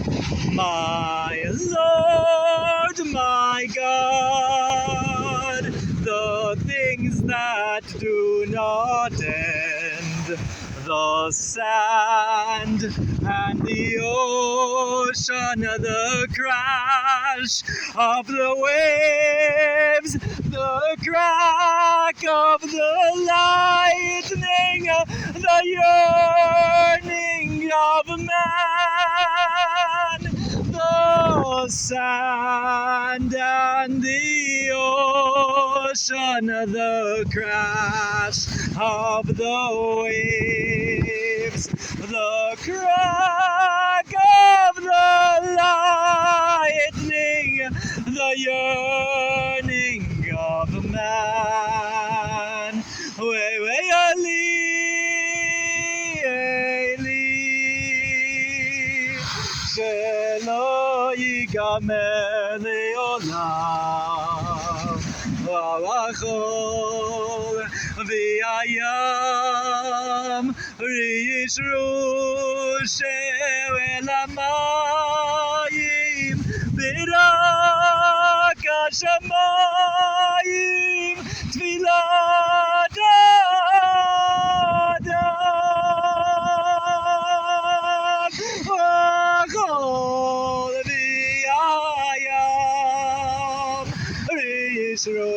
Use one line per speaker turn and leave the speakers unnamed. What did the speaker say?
My Lord, my God, the things that do not end, the sand and the ocean, the crash of the waves, the crack of the lightning, the yearning of man, the sand and the ocean, the crash of the waves, the crack of the lightning, the yearning of man. שלא ייגמר לעולם, והחול והים ישרושו אל המים, ורק השמיים תפילת האדם. החול והים ישרושו